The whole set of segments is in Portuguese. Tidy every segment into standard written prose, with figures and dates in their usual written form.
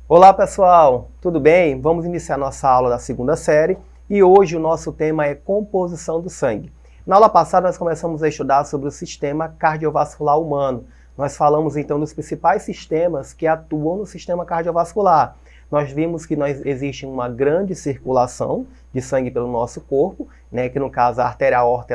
Olá pessoal, tudo bem? Vamos iniciar nossa aula da segunda série e hoje o nosso tema é composição do sangue. Na aula passada nós começamos a estudar sobre o sistema cardiovascular humano. Nós falamos então dos principais sistemas que atuam no sistema cardiovascular. Nós vimos que existe uma grande circulação de sangue pelo nosso corpo, né, que no caso a artéria aorta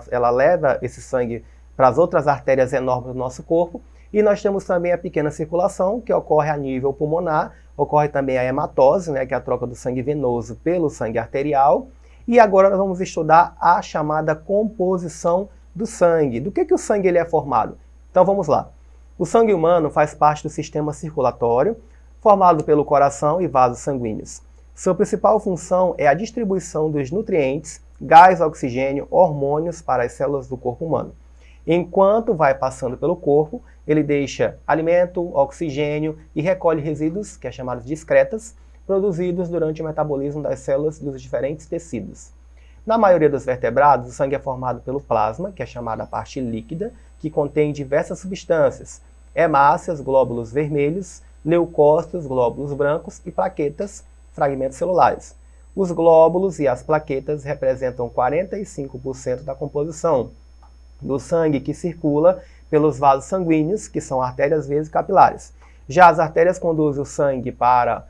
ela leva esse sangue para as outras artérias enormes do nosso corpo. E nós temos também a pequena circulação, que ocorre a nível pulmonar, ocorre também a hematose, né, que é a troca do sangue venoso pelo sangue arterial. E agora nós vamos estudar a chamada composição do sangue. Do que o sangue ele é formado? Então vamos lá. O sangue humano faz parte do sistema circulatório, formado pelo coração e vasos sanguíneos. Sua principal função é a distribuição dos nutrientes, gás, oxigênio, hormônios para as células do corpo humano. Enquanto vai passando pelo corpo, ele deixa alimento, oxigênio e recolhe resíduos, que é chamados de excretas, produzidos durante o metabolismo das células dos diferentes tecidos. Na maioria dos vertebrados, o sangue é formado pelo plasma, que é chamada a parte líquida, que contém diversas substâncias, hemácias, glóbulos vermelhos, leucócitos, glóbulos brancos e plaquetas, fragmentos celulares. Os glóbulos e as plaquetas representam 45% da composição do sangue que circula pelos vasos sanguíneos, que são artérias, veias e capilares. Já as artérias conduzem o sangue para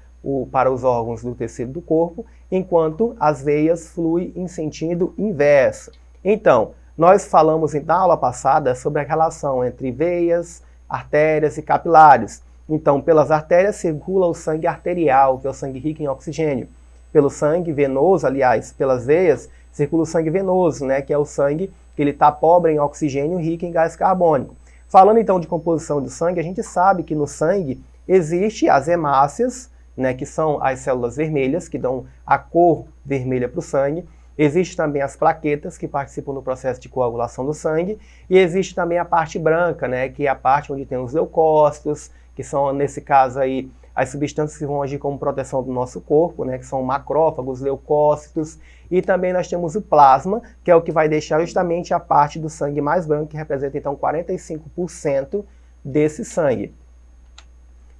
os órgãos do tecido do corpo, enquanto as veias fluem em sentido inverso. Então, nós falamos na aula passada sobre a relação entre veias, artérias e capilares. Então, pelas artérias circula o sangue arterial, que é o sangue rico em oxigênio. Pelo sangue venoso, aliás, pelas veias, circula o sangue venoso, né, que é o sangue que ele está pobre em oxigênio e rico em gás carbônico. Falando então de composição do sangue, a gente sabe que no sangue existe as hemácias, né, que são as células vermelhas, que dão a cor vermelha para o sangue. Existe também as plaquetas, que participam do processo de coagulação do sangue. E existe também a parte branca, né, que é a parte onde tem os leucócitos, que são, nesse caso aí, as substâncias que vão agir como proteção do nosso corpo, né, que são macrófagos, leucócitos, e também nós temos o plasma, que é o que vai deixar justamente a parte do sangue mais branco, que representa então 45% desse sangue.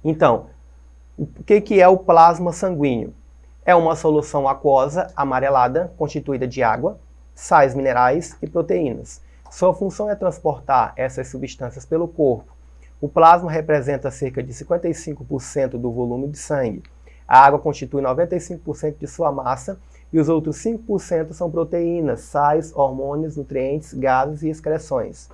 Então, o que é o plasma sanguíneo? É uma solução aquosa amarelada, constituída de água, sais minerais e proteínas. Sua função é transportar essas substâncias pelo corpo. O plasma representa cerca de 55% do volume de sangue. A água constitui 95% de sua massa e os outros 5% são proteínas, sais, hormônios, nutrientes, gases e excreções.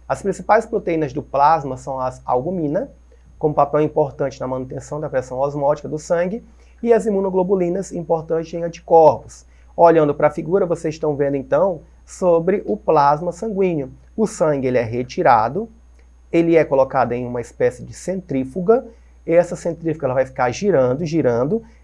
As principais proteínas do plasma são as albumina, com papel importante na manutenção da pressão osmótica do sangue, e as imunoglobulinas, importantes em anticorpos. Olhando para a figura, vocês estão vendo então sobre o plasma sanguíneo. O sangue ele é retirado, ele é colocado em uma espécie de centrífuga, e essa centrífuga ela vai ficar girando,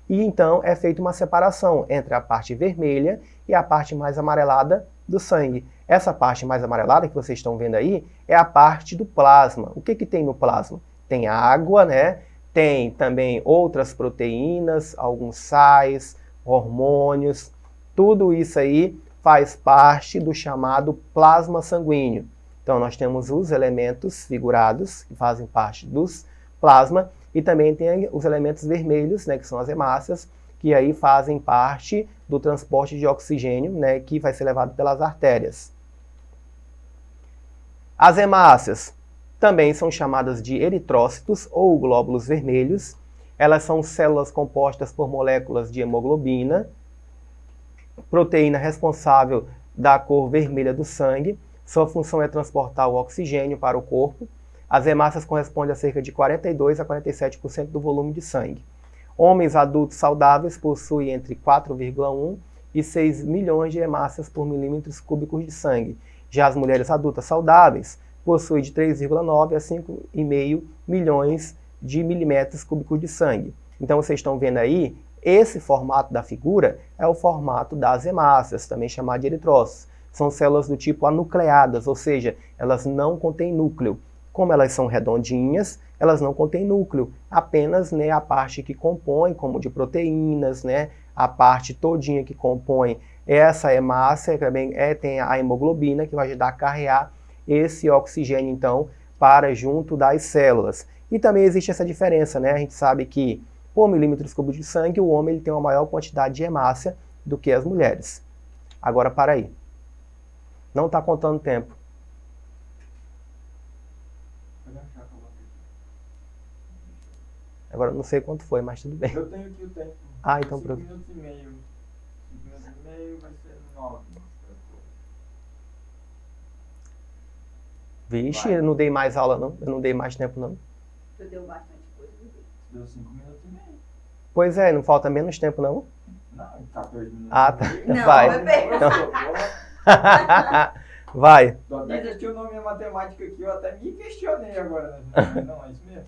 e então é feita uma separação entre a parte vermelha e a parte mais amarelada do sangue. Essa parte mais amarelada que vocês estão vendo aí é a parte do plasma. O que tem no plasma? Tem água, né? Tem também outras proteínas, alguns sais, hormônios, tudo isso aí faz parte do chamado plasma sanguíneo. Então, nós temos os elementos figurados, que fazem parte dos plasma, e também tem os elementos vermelhos, né, que são as hemácias, que aí fazem parte do transporte de oxigênio, né, que vai ser levado pelas artérias. As hemácias também são chamadas de eritrócitos ou glóbulos vermelhos. Elas são células compostas por moléculas de hemoglobina, proteína responsável da cor vermelha do sangue. Sua função é transportar o oxigênio para o corpo. As hemácias correspondem a cerca de 42 a 47% do volume de sangue. Homens adultos saudáveis possuem entre 4,1 e 6 milhões de hemácias por milímetros cúbicos de sangue. Já as mulheres adultas saudáveis possuem de 3,9 a 5,5 milhões de milímetros cúbicos de sangue. Então vocês estão vendo aí, esse formato da figura é o formato das hemácias, também chamado de eritrócitos. São células do tipo anucleadas, ou seja, elas não contêm núcleo. Como elas são redondinhas, elas não contêm núcleo, apenas, né, a parte que compõe, como de proteínas, né, a parte todinha que compõe essa hemácia, também tem a hemoglobina, que vai ajudar a carregar esse oxigênio, então, para junto das células. E também existe essa diferença, né? A gente sabe que Por milímetros cúbicos de sangue, o homem ele tem uma maior quantidade de hemácia do que as mulheres. Agora, para aí. Não está contando tempo. Agora, não sei quanto foi, mas tudo bem. Eu tenho aqui o tempo. Ah, então 5 minutos e meio. 5 minutos e meio vai ser 9. Vixe, Vai. eu não dei mais aula, não. Eu não dei mais tempo, não. Tu deu bastante coisa. Deu 5 minutos e meio. Pois é, não falta menos tempo, não? Não, 14 minutos. Ah, tá. e meio. Não, Vai. Vai. Eu até questionou minha matemática aqui, eu até me questionei agora. Né? Não, é isso mesmo.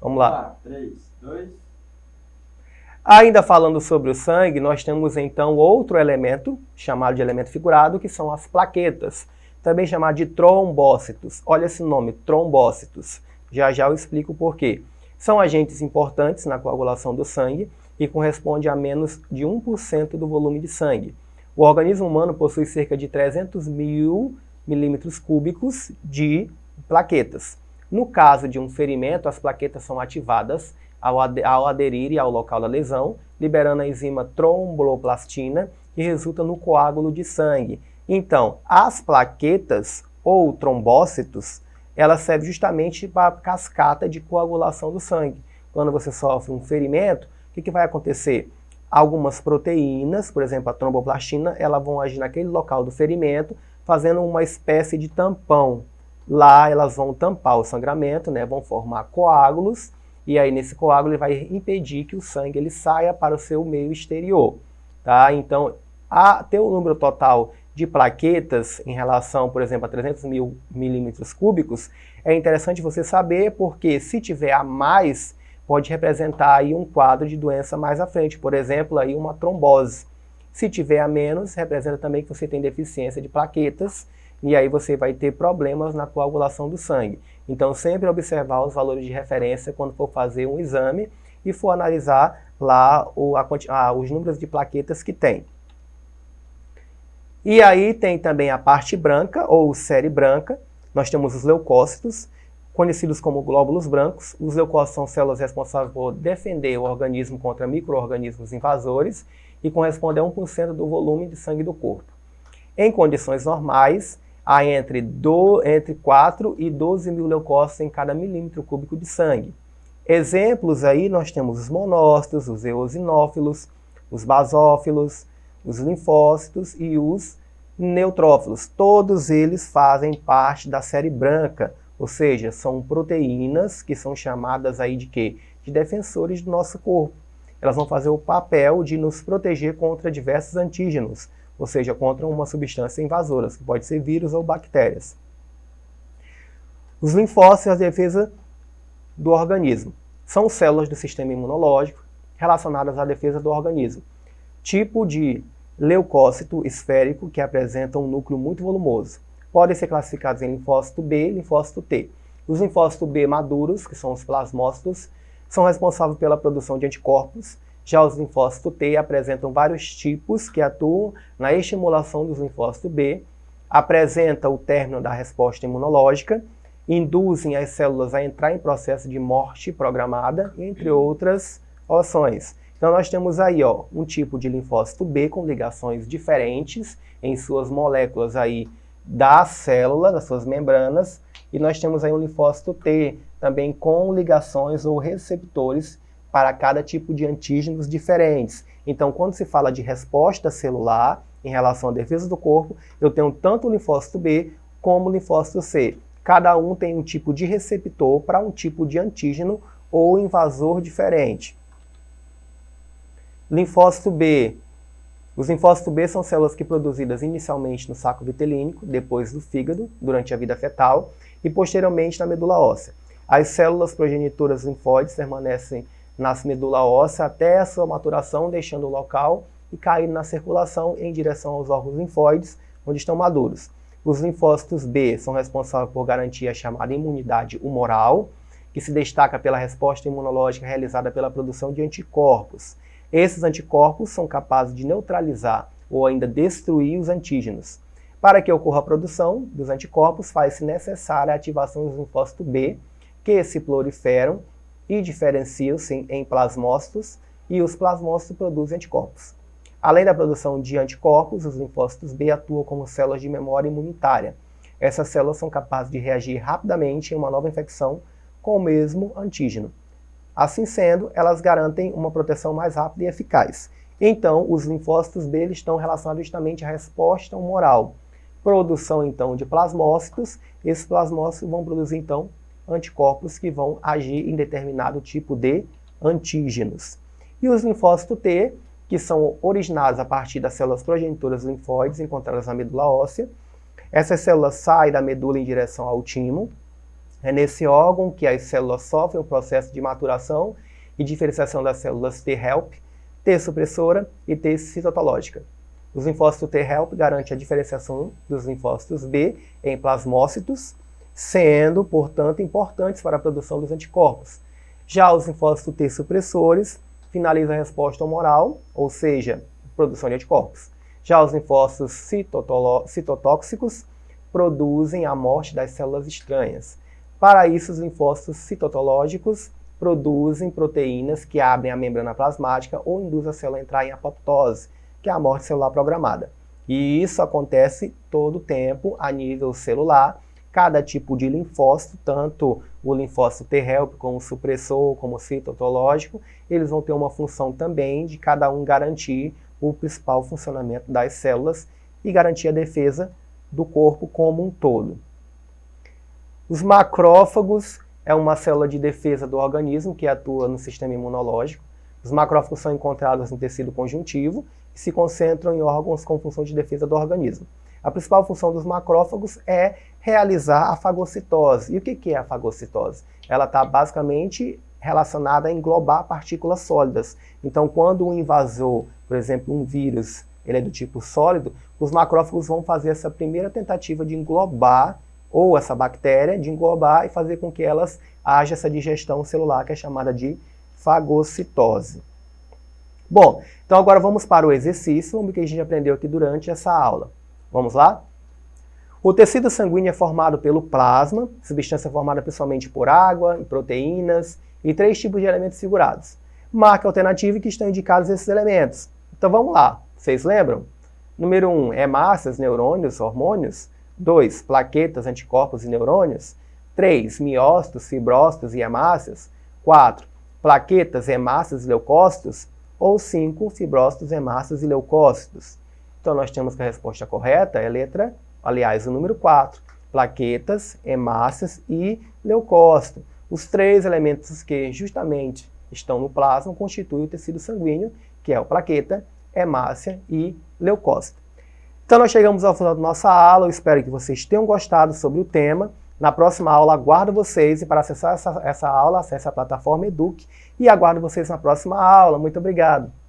Vamos lá. 3, 2. Ainda falando sobre o sangue, nós temos então outro elemento, chamado de elemento figurado, que são as plaquetas, também chamado de trombócitos. Olha esse nome, trombócitos. Já já eu explico o porquê. São agentes importantes na coagulação do sangue e corresponde a menos de 1% do volume de sangue. O organismo humano possui cerca de 300 mil milímetros cúbicos de plaquetas. No caso de um ferimento, as plaquetas são ativadas ao aderirem ao local da lesão, liberando a enzima tromboplastina, que resulta no coágulo de sangue. Então, as plaquetas ou trombócitos, elas servem justamente para a cascata de coagulação do sangue. Quando você sofre um ferimento, o que vai acontecer? Algumas proteínas, por exemplo, a tromboplastina, elas vão agir naquele local do ferimento, fazendo uma espécie de tampão. Lá elas vão tampar o sangramento, né, vão formar coágulos, e aí nesse coágulo ele vai impedir que o sangue ele saia para o seu meio exterior. Tá? Então, ter o número total de plaquetas em relação, por exemplo, a 300 mil milímetros cúbicos, é interessante você saber, porque se tiver a mais, pode representar aí um quadro de doença mais à frente, por exemplo, aí uma trombose. Se tiver a menos, representa também que você tem deficiência de plaquetas, e aí você vai ter problemas na coagulação do sangue. Então, sempre observar os valores de referência quando for fazer um exame e for analisar lá os números de plaquetas que tem. E aí tem também a parte branca, ou série branca. Nós temos os leucócitos, conhecidos como glóbulos brancos. Os leucócitos são células responsáveis por defender o organismo contra micro-organismos invasores e correspondem a 1% do volume de sangue do corpo. Em condições normais, há entre 4 e 12 mil leucócitos em cada milímetro cúbico de sangue. Exemplos aí, nós temos os monócitos, os eosinófilos, os basófilos, os linfócitos e os neutrófilos. Todos eles fazem parte da série branca, ou seja, são proteínas que são chamadas aí de quê? De defensores do nosso corpo. Elas vão fazer o papel de nos proteger contra diversos antígenos, ou seja, contra uma substância invasora, que pode ser vírus ou bactérias. Os linfócitos, a defesa do organismo. São células do sistema imunológico relacionadas à defesa do organismo. Tipo de leucócito esférico que apresenta um núcleo muito volumoso. Podem ser classificados em linfócito B e linfócito T. Os linfócitos B maduros, que são os plasmócitos, são responsáveis pela produção de anticorpos. Já os linfócitos T apresentam vários tipos que atuam na estimulação dos linfócitos B, apresentam o término da resposta imunológica, induzem as células a entrar em processo de morte programada, entre outras ações. Então nós temos aí um tipo de linfócito B com ligações diferentes em suas moléculas aí da célula, das suas membranas, e nós temos aí um linfócito T também com ligações ou receptores para cada tipo de antígenos diferentes. Então, quando se fala de resposta celular em relação à defesa do corpo, eu tenho tanto o linfócito B como o linfócito C. Cada um tem um tipo de receptor para um tipo de antígeno ou invasor diferente. Linfócito B. Os linfócitos B são células que produzidas inicialmente no saco vitelínico, depois do fígado, durante a vida fetal, e posteriormente na medula óssea. As células progenitoras linfóides permanecem na medula óssea até a sua maturação, deixando o local e caindo na circulação em direção aos órgãos linfóides, onde estão maduros. Os linfócitos B são responsáveis por garantir a chamada imunidade humoral, que se destaca pela resposta imunológica realizada pela produção de anticorpos. Esses anticorpos são capazes de neutralizar ou ainda destruir os antígenos. Para que ocorra a produção dos anticorpos, faz-se necessária a ativação dos linfócitos B, que se proliferam e diferenciam-se em plasmócitos, e os plasmócitos produzem anticorpos. Além da produção de anticorpos, os linfócitos B atuam como células de memória imunitária. Essas células são capazes de reagir rapidamente em uma nova infecção com o mesmo antígeno. Assim sendo, elas garantem uma proteção mais rápida e eficaz. Então, os linfócitos B estão relacionados justamente à resposta humoral. Produção, então, de plasmócitos. Esses plasmócitos vão produzir, então, anticorpos que vão agir em determinado tipo de antígenos. E os linfócitos T, que são originados a partir das células progenitoras linfóides encontradas na medula óssea. Essas células saem da medula em direção ao timo. É nesse órgão que as células sofrem o processo de maturação e diferenciação das células T-help, T-supressora e T-citológica. Os linfócitos T-help garantem a diferenciação dos linfócitos B em plasmócitos, sendo, portanto, importantes para a produção dos anticorpos. Já os linfócitos T-supressores finalizam a resposta humoral, ou seja, produção de anticorpos. Já os linfócitos citotóxicos produzem a morte das células estranhas. Para isso, os linfócitos citológicos produzem proteínas que abrem a membrana plasmática ou induzem a célula a entrar em apoptose, que é a morte celular programada. E isso acontece todo o tempo a nível celular. Cada tipo de linfócito, tanto o linfócito T-help como o supressor, como o citológico, eles vão ter uma função também de cada um garantir o principal funcionamento das células e garantir a defesa do corpo como um todo. Os macrófagos é uma célula de defesa do organismo que atua no sistema imunológico. Os macrófagos são encontrados no tecido conjuntivo e se concentram em órgãos com função de defesa do organismo. A principal função dos macrófagos é realizar a fagocitose. E o que é a fagocitose? Ela está basicamente relacionada a englobar partículas sólidas. Então, quando um invasor, por exemplo, um vírus, ele é do tipo sólido, os macrófagos vão fazer essa primeira tentativa de englobar, ou essa bactéria, de englobar e fazer com que elas haja essa digestão celular, que é chamada de fagocitose. Bom, então agora vamos para o exercício, vamos ver o que a gente aprendeu aqui durante essa aula. Vamos lá? O tecido sanguíneo é formado pelo plasma, substância formada principalmente por água e proteínas, e 3 tipos de elementos figurados. Marque a alternativa que estão indicados esses elementos. Então vamos lá, vocês lembram? Número 1, hemácias, neurônios, hormônios. 2, plaquetas, anticorpos e neurônios. 3, miócitos, fibrócitos e hemácias. 4, plaquetas, hemácias e leucócitos. Ou 5, fibrócitos, hemácias e leucócitos. Então nós temos que a resposta correta é a letra, aliás, o número 4, plaquetas, hemácias e leucócito. Os 3 elementos que justamente estão no plasma constituem o tecido sanguíneo, que é o plaqueta, hemácia e leucócito. Então nós chegamos ao final da nossa aula, eu espero que vocês tenham gostado sobre o tema. Na próxima aula aguardo vocês e para acessar essa aula, acesse a plataforma Eduque e aguardo vocês na próxima aula. Muito obrigado!